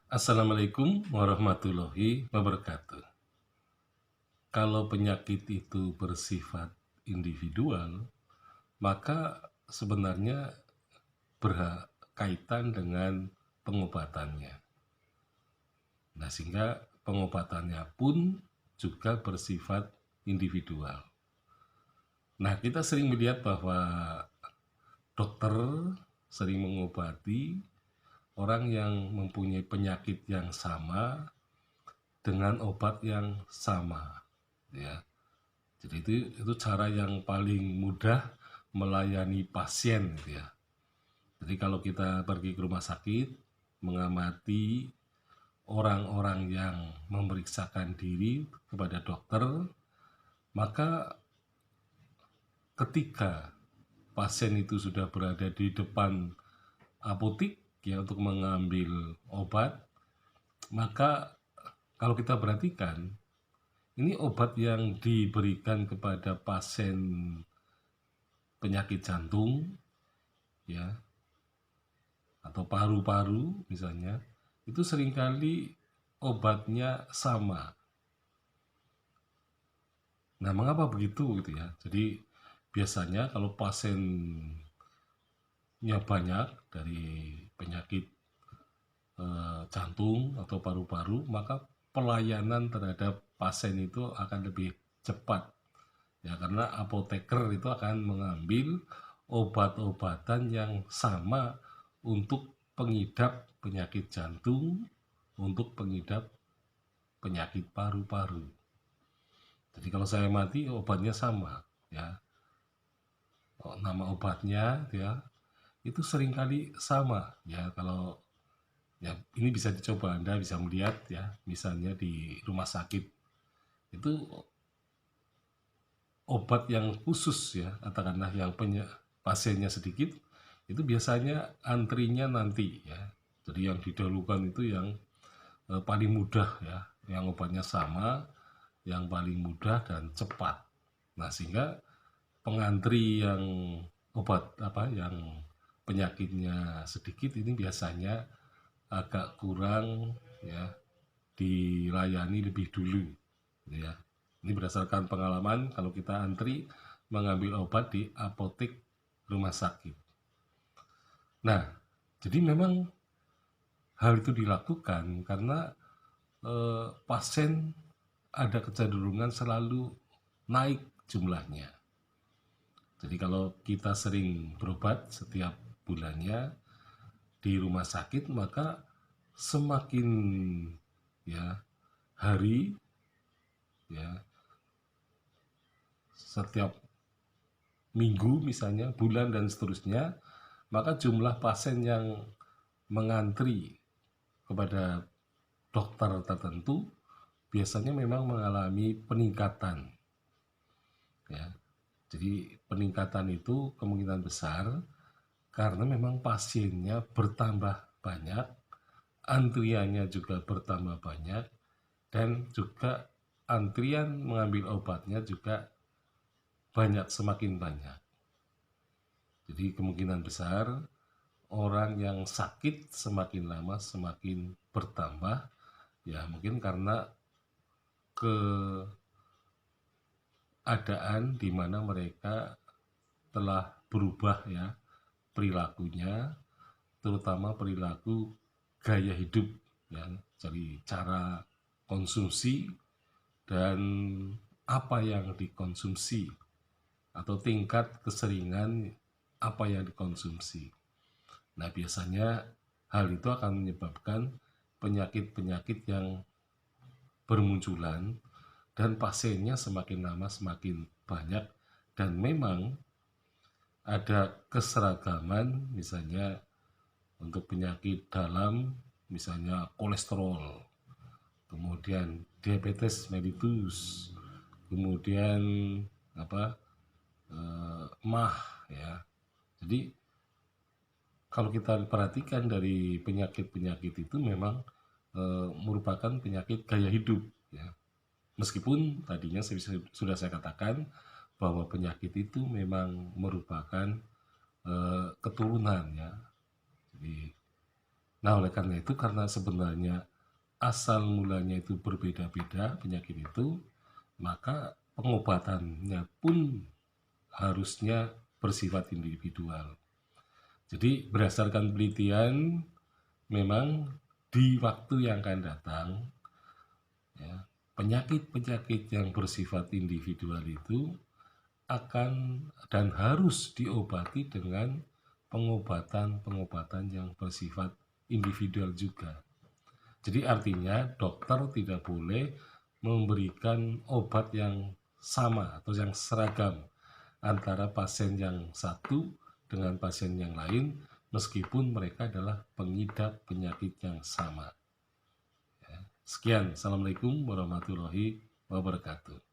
Assalamualaikum warahmatullahi wabarakatuh. Kalau penyakit itu bersifat individual, maka sebenarnya berkaitan dengan pengobatannya. Nah, sehingga pengobatannya pun juga bersifat individual. Nah, kita sering melihat bahwa dokter sering mengobati orang yang mempunyai penyakit yang sama dengan obat yang sama, ya. Jadi itu cara yang paling mudah melayani pasien, gitu ya. Jadi kalau kita pergi ke rumah sakit mengamati orang-orang yang memeriksakan diri kepada dokter, maka ketika pasien itu sudah berada di depan apotik ya untuk mengambil obat, maka kalau kita perhatikan ini obat yang diberikan kepada pasien penyakit jantung ya atau paru-paru misalnya, itu seringkali obatnya sama. Nah, mengapa begitu gitu ya? Jadi biasanya kalau pasiennya banyak dari penyakit jantung atau paru-paru, maka pelayanan terhadap pasien itu akan lebih cepat. Ya, karena apoteker itu akan mengambil obat-obatan yang sama untuk pengidap penyakit jantung, untuk pengidap penyakit paru-paru. Jadi kalau saya mati obatnya sama, ya. Nama obatnya ya itu seringkali sama, ya. Kalau ya ini bisa dicoba, Anda bisa melihat ya, misalnya di rumah sakit itu obat yang khusus ya, katakanlah yang pasiennya sedikit, itu biasanya antrinya nanti ya. Jadi yang didahulukan itu yang paling mudah ya, yang obatnya sama, yang paling mudah dan cepat. Nah, sehingga pengantri yang obat yang penyakitnya sedikit ini biasanya agak kurang ya, dilayani lebih dulu ya. Ini berdasarkan pengalaman kalau kita antri mengambil obat di apotek rumah sakit. Nah, jadi memang hal itu dilakukan karena pasien ada kecenderungan selalu naik jumlahnya. Jadi kalau kita sering berobat setiap bulannya di rumah sakit, maka semakin ya hari ya, setiap minggu misalnya, bulan dan seterusnya, maka jumlah pasien yang mengantri kepada dokter tertentu biasanya memang mengalami peningkatan ya. Jadi peningkatan itu kemungkinan besar karena memang pasiennya bertambah banyak, antriannya juga bertambah banyak, dan juga antrian mengambil obatnya juga banyak, semakin banyak. Jadi kemungkinan besar orang yang sakit semakin lama semakin bertambah, ya mungkin karena keadaan di mana mereka telah berubah ya perilakunya, terutama perilaku gaya hidup ya, jadi cara konsumsi dan apa yang dikonsumsi atau tingkat keseringan apa yang dikonsumsi. Nah, biasanya hal itu akan menyebabkan penyakit-penyakit yang bermunculan dan pasiennya semakin lama semakin banyak, dan memang ada keseragaman misalnya untuk penyakit dalam, misalnya kolesterol, kemudian diabetes mellitus, kemudian apa mah ya. Jadi kalau kita perhatikan dari penyakit-penyakit itu memang merupakan penyakit gaya hidup ya. Meskipun tadinya sudah saya katakan bahwa penyakit itu memang merupakan keturunan ya. Jadi Nah, oleh karena itu, karena sebenarnya asal mulanya itu berbeda-beda penyakit itu, maka pengobatannya pun harusnya bersifat individual. Jadi berdasarkan penelitian, memang di waktu yang akan datang, ya, penyakit-penyakit yang bersifat individual itu akan dan harus diobati dengan pengobatan-pengobatan yang bersifat individual juga. Jadi artinya dokter tidak boleh memberikan obat yang sama atau yang seragam antara pasien yang satu dengan pasien yang lain, meskipun mereka adalah pengidap penyakit yang sama. Sekian, Assalamualaikum warahmatullahi wabarakatuh.